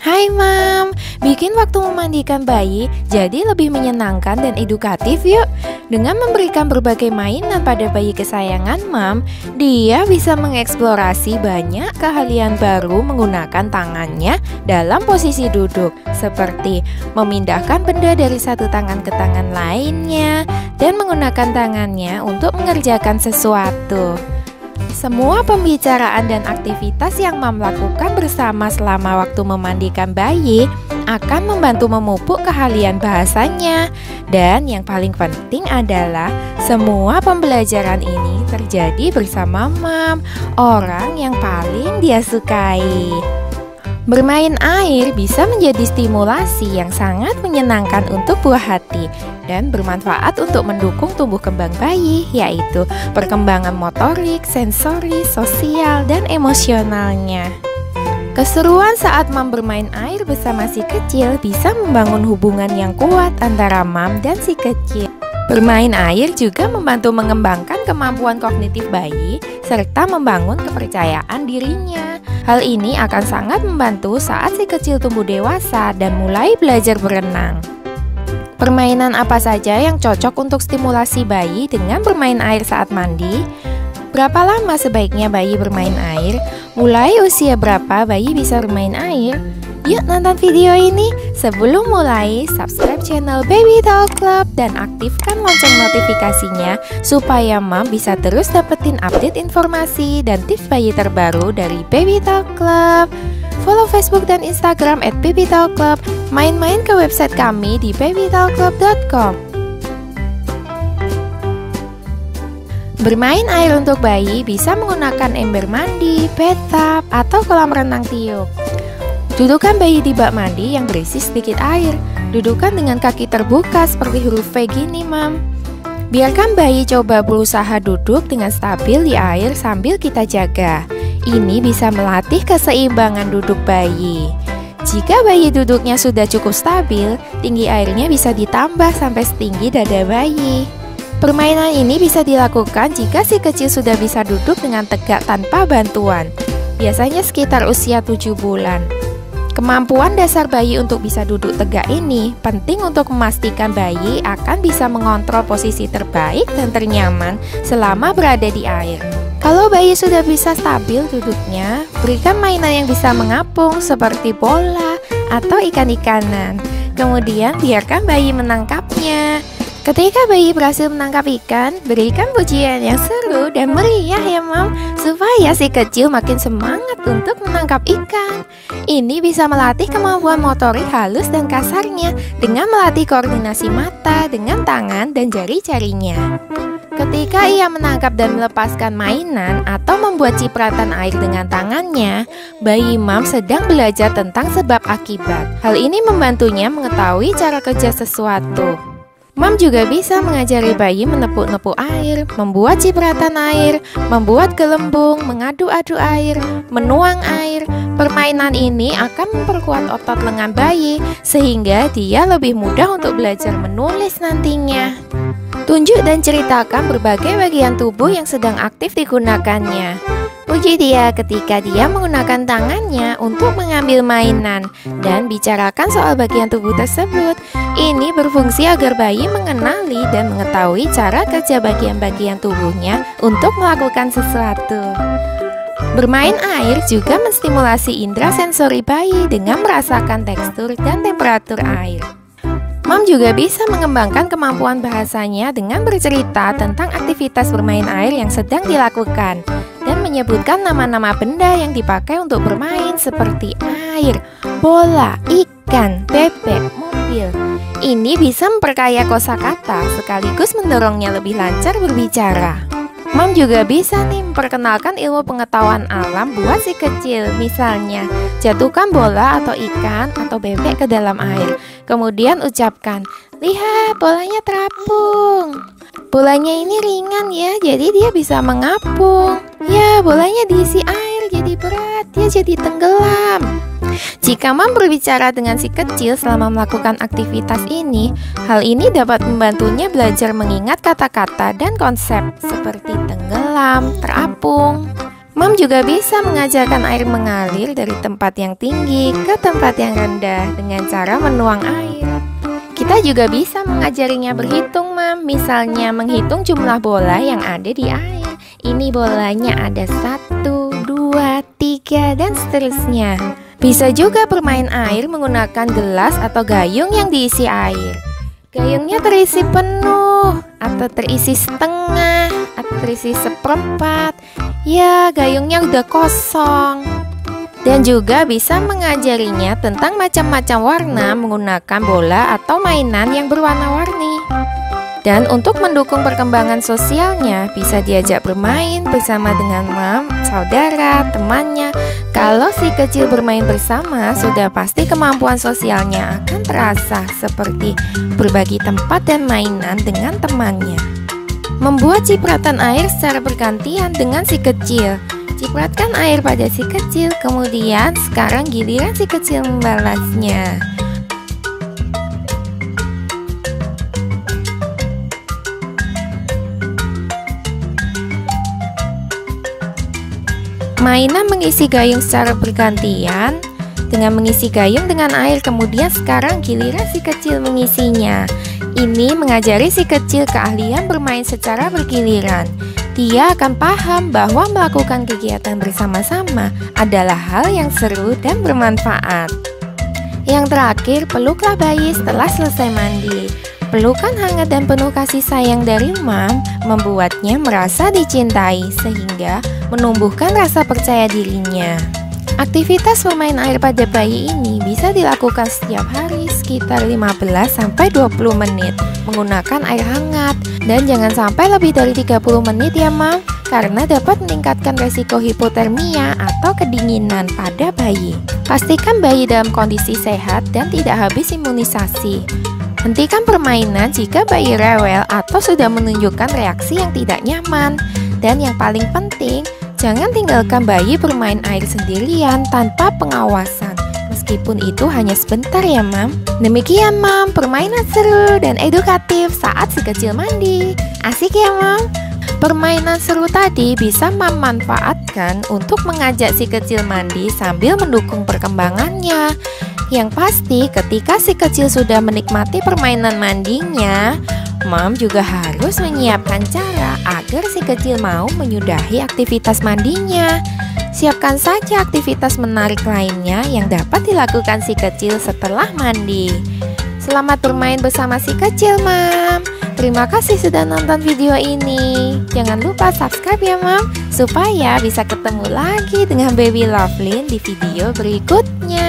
Hai Mam, bikin waktu memandikan bayi jadi lebih menyenangkan dan edukatif yuk. Dengan memberikan berbagai mainan pada bayi kesayangan Mam, dia bisa mengeksplorasi banyak keahlian baru menggunakan tangannya dalam posisi duduk, seperti memindahkan benda dari satu tangan ke tangan lainnya dan menggunakan tangannya untuk mengerjakan sesuatu. Semua pembicaraan dan aktivitas yang Mam lakukan bersama selama waktu memandikan bayi akan membantu memupuk keahlian bahasanya. Dan yang paling penting adalah semua pembelajaran ini terjadi bersama Mam, orang yang paling dia sukai. Bermain air bisa menjadi stimulasi yang sangat menyenangkan untuk buah hati dan bermanfaat untuk mendukung tumbuh kembang bayi, yaitu perkembangan motorik, sensori, sosial, dan emosionalnya. Keseruan saat Mam bermain air bersama si kecil bisa membangun hubungan yang kuat antara Mam dan si kecil. Bermain air juga membantu mengembangkan kemampuan kognitif bayi serta membangun kepercayaan dirinya. Hal ini akan sangat membantu saat si kecil tumbuh dewasa dan mulai belajar berenang. Permainan apa saja yang cocok untuk stimulasi bayi dengan bermain air saat mandi? Berapa lama sebaiknya bayi bermain air? Mulai usia berapa bayi bisa bermain air? Yuk nonton video ini. Sebelum mulai, subscribe channel Baby Talk Club dan aktifkan lonceng notifikasinya supaya Mam bisa terus dapetin update informasi dan tips bayi terbaru dari Baby Talk Club. Follow Facebook dan Instagram @babytalkclub. Main-main ke website kami di babytalkclub.com. Bermain air untuk bayi bisa menggunakan ember mandi, bathtub, atau kolam renang tiup. Dudukkan bayi di bak mandi yang berisi sedikit air. Dudukkan dengan kaki terbuka seperti huruf V gini, Mam. Biarkan bayi coba berusaha duduk dengan stabil di air sambil kita jaga. Ini bisa melatih keseimbangan duduk bayi. Jika bayi duduknya sudah cukup stabil, tinggi airnya bisa ditambah sampai setinggi dada bayi. Permainan ini bisa dilakukan jika si kecil sudah bisa duduk dengan tegak tanpa bantuan, biasanya sekitar usia 7 bulan. Kemampuan dasar bayi untuk bisa duduk tegak ini penting untuk memastikan bayi akan bisa mengontrol posisi terbaik dan ternyaman selama berada di air. Kalau bayi sudah bisa stabil duduknya, berikan mainan yang bisa mengapung seperti bola atau ikan-ikanan. Kemudian biarkan bayi menangkapnya. Ketika bayi berhasil menangkap ikan, berikan pujian yang seru dan meriah ya Mam, supaya si kecil makin semangat untuk menangkap ikan. Ini bisa melatih kemampuan motorik halus dan kasarnya dengan melatih koordinasi mata dengan tangan dan jari-jarinya. Ketika ia menangkap dan melepaskan mainan atau membuat cipratan air dengan tangannya, bayi Mam sedang belajar tentang sebab akibat. Hal ini membantunya mengetahui cara kerja sesuatu. Mam juga bisa mengajari bayi menepuk-nepuk air, membuat cipratan air, membuat gelembung, mengaduk-aduk air, menuang air. Permainan ini akan memperkuat otot lengan bayi sehingga dia lebih mudah untuk belajar menulis nantinya. Tunjuk dan ceritakan berbagai bagian tubuh yang sedang aktif digunakannya. Puji dia ketika dia menggunakan tangannya untuk mengambil mainan dan bicarakan soal bagian tubuh tersebut. Ini berfungsi agar bayi mengenali dan mengetahui cara kerja bagian-bagian tubuhnya untuk melakukan sesuatu. Bermain air juga menstimulasi indera sensori bayi dengan merasakan tekstur dan temperatur air. Mam juga bisa mengembangkan kemampuan bahasanya dengan bercerita tentang aktivitas bermain air yang sedang dilakukan dan menyebutkan nama-nama benda yang dipakai untuk bermain seperti air, bola, ikan, bebek, mobil. Ini bisa memperkaya kosakata sekaligus mendorongnya lebih lancar berbicara. Mam juga bisa nih memperkenalkan ilmu pengetahuan alam buat si kecil. Misalnya, jatuhkan bola atau ikan atau bebek ke dalam air. Kemudian ucapkan, lihat bolanya terapung. Bolanya ini ringan ya, jadi dia bisa mengapung. Ya, bolanya diisi air jadi berat, dia jadi tenggelam. Jika Mam berbicara dengan si kecil selama melakukan aktivitas ini, hal ini dapat membantunya belajar mengingat kata-kata dan konsep seperti tenggelam, terapung. Mom juga bisa mengajarkan air mengalir dari tempat yang tinggi ke tempat yang rendah dengan cara menuang air. Kita juga bisa mengajarinya berhitung, Mom. Misalnya menghitung jumlah bola yang ada di air. Ini bolanya ada 1, 2, 3, dan seterusnya. Bisa juga bermain air menggunakan gelas atau gayung yang diisi air. Gayungnya terisi penuh, atau terisi setengah, atau terisi seperempat. Ya, gayungnya udah kosong. Dan juga bisa mengajarinya tentang macam-macam warna menggunakan bola atau mainan yang berwarna-warni. Dan untuk mendukung perkembangan sosialnya, bisa diajak bermain bersama dengan mom, saudara, temannya. Kalau si kecil bermain bersama, sudah pasti kemampuan sosialnya akan terasa, seperti berbagi tempat dan mainan dengan temannya. Membuat cipratan air secara bergantian dengan si kecil. Cipratkan air pada si kecil, kemudian sekarang giliran si kecil membalasnya. Mainan mengisi gayung secara bergantian dengan mengisi gayung dengan air, kemudian sekarang giliran si kecil mengisinya. Ini mengajari si kecil keahlian bermain secara bergiliran. Dia akan paham bahwa melakukan kegiatan bersama-sama adalah hal yang seru dan bermanfaat. Yang terakhir, peluklah bayi setelah selesai mandi. Pelukan hangat dan penuh kasih sayang dari mom membuatnya merasa dicintai sehingga menumbuhkan rasa percaya dirinya. Aktivitas bermain air pada bayi ini bisa dilakukan setiap hari sekitar 15-20 menit menggunakan air hangat, dan jangan sampai lebih dari 30 menit ya mom, karena dapat meningkatkan resiko hipotermia atau kedinginan pada bayi. Pastikan bayi dalam kondisi sehat dan tidak habis imunisasi. Hentikan permainan jika bayi rewel atau sudah menunjukkan reaksi yang tidak nyaman. Dan yang paling penting, jangan tinggalkan bayi bermain air sendirian tanpa pengawasan. Meskipun itu hanya sebentar ya Mam. Demikian Mam, permainan seru dan edukatif saat si kecil mandi. Asik ya Mam? Permainan seru tadi bisa Mam manfaatkan untuk mengajak si kecil mandi sambil mendukung perkembangannya. Yang pasti ketika si kecil sudah menikmati permainan mandinya, Mom juga harus menyiapkan cara agar si kecil mau menyudahi aktivitas mandinya. Siapkan saja aktivitas menarik lainnya yang dapat dilakukan si kecil setelah mandi. Selamat bermain bersama si kecil, Mom. Terima kasih sudah nonton video ini. Jangan lupa subscribe ya, Mom, supaya bisa ketemu lagi dengan Baby Lovelyn di video berikutnya.